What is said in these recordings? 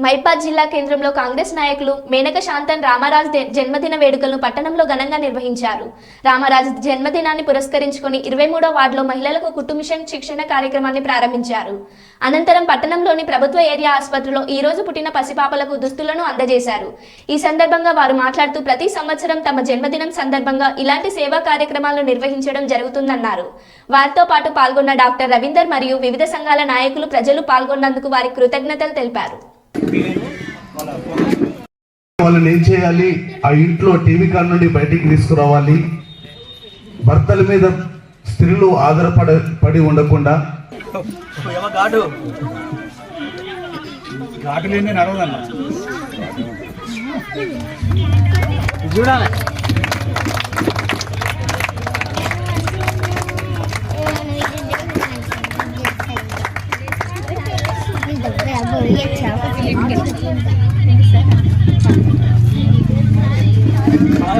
మైబాద్ జిల్లా కేంద్రంలో కాంగ్రెస్ నాయకులు మేనక శాంతన్ రామరాజ్ జన్మదిన వేడుకలను పట్టణంలో ఘనంగా నిర్వహించారు. రామరాజ్ జన్మదినాన్ని పురస్కరించుకొని 23వ వార్డులో మహిళలకు కుట్టు మిషన్ శిక్షణ కార్యక్రమాన్ని ప్రారంభించారు. అనంతరం పట్టణంలోని ప్రభుత్వ ఏరియా ఆసుపత్రిలో ఈ రోజు పుట్టిన పసిపాపలకు దుస్తులను అందజేశారు. ఈ సందర్భంగా వారు మాట్లాడుతూ ప్రతి సంవత్సరం తమ జన్మదినం సందర్భంగా ఇలాంటి సేవా కార్యక్రమాలను నిర్వహించడం జరుగుతుందన్నారు. వారితో పాటు పాల్గొన్న డాక్టర్ రవీందర్ మరియు వివిధ సంఘాల నాయకులు ప్రజలు పాల్గొన్నందుకు వారి కృతజ్ఞతలు తెలిపారు. వాళ్ళని ఏం చేయాలి, ఆ ఇంట్లో టీవీ కాడ నుండి బయటికి తీసుకురావాలి. భర్తల మీద స్త్రీలు ఆధారపడి ఉండకుండా చూడాలి.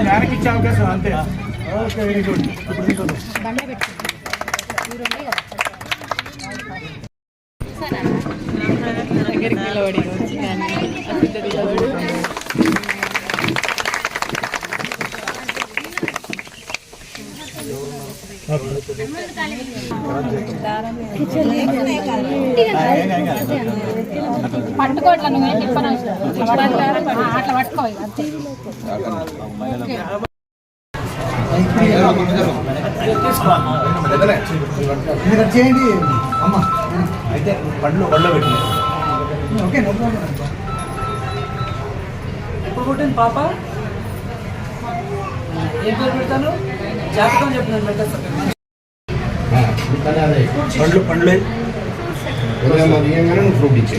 దానికి ఇచ్చే అవకాశం అంతే. Okay, very good. పట్టుకోవట్లా నువ్వేం చెప్పను అట్లా పట్టుకో. చేయండి అమ్మ. అయితే బండ్లో పెట్టి ఓకే. ఎప్పుడు పుట్టింది పాప? ఏం పేరు పెడతాను? జాతకం చెప్పినాను పెట్టేస్తాను. పండ్లు నువ్వు ఫ్రూట్ ఇచ్చే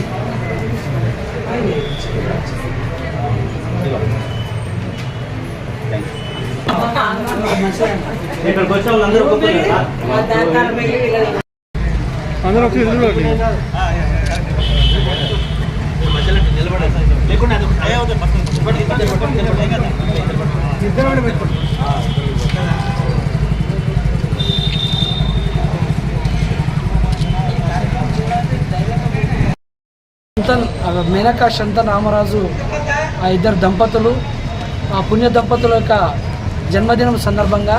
ఇక్కడికి వచ్చే వాళ్ళందరూ అందరూ ఒక మేనక శాంతన్ రామరాజు ఆ ఇద్దరు దంపతులు, ఆ పుణ్య దంపతుల యొక్క జన్మదినం సందర్భంగా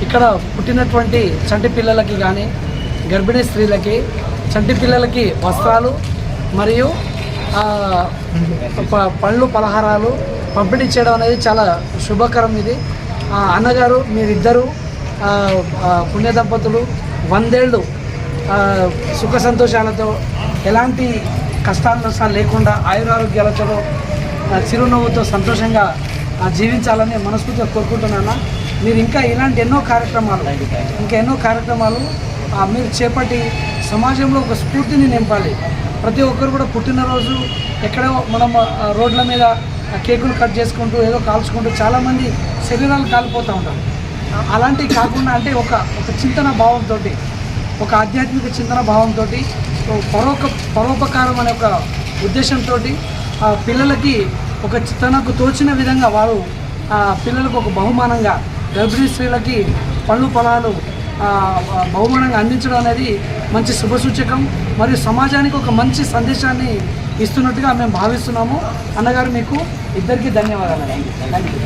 ఇక్కడ పుట్టినటువంటి చంటి పిల్లలకి కానీ గర్భిణీ స్త్రీలకి చంటి పిల్లలకి వస్త్రాలు మరియు పళ్ళు పలహారాలు పంపిణీ చేయడం అనేది చాలా శుభకరం. ఇది అన్నగారు మీరిద్దరూ పుణ్య దంపతులు 100 ఏళ్ళు సుఖ సంతోషాలతో ఎలాంటి కష్టాలు నష్టాలు లేకుండా ఆయురారోగ్యాలతో చిరునవ్వుతో సంతోషంగా జీవించాలని మనస్ఫూర్తిగా కోరుకుంటున్నాను. మీరు ఇంకా ఇలాంటి ఎన్నో కార్యక్రమాలు మీరు చేపట్టి సమాజంలో ఒక స్ఫూర్తిని నింపాలి. ప్రతి ఒక్కరు కూడా పుట్టినరోజు ఎక్కడో మనం రోడ్ల మీద కేకులు కట్ చేసుకుంటూ ఏదో కాల్చుకుంటూ చాలామంది శరీరాలు కాలిపోతూ ఉంటారు. అలాంటివి కాకుండా అంటే ఒక చింతన భావంతో, ఒక ఆధ్యాత్మిక చింతన భావంతో, పరోపకారం అనే ఒక ఉద్దేశంతో పిల్లలకి ఒక తనకు తోచిన విధంగా వారు పిల్లలకు ఒక బహుమానంగా గర్భిణీ స్త్రీలకి పళ్ళు పొలాలు బహుమానంగా అందించడం అనేది మంచి శుభసూచకం మరియు సమాజానికి ఒక మంచి సందేశాన్ని ఇస్తున్నట్టుగా మేము భావిస్తున్నాము. అన్నగారు మీకు ఇద్దరికీ ధన్యవాదాలు. Thank you.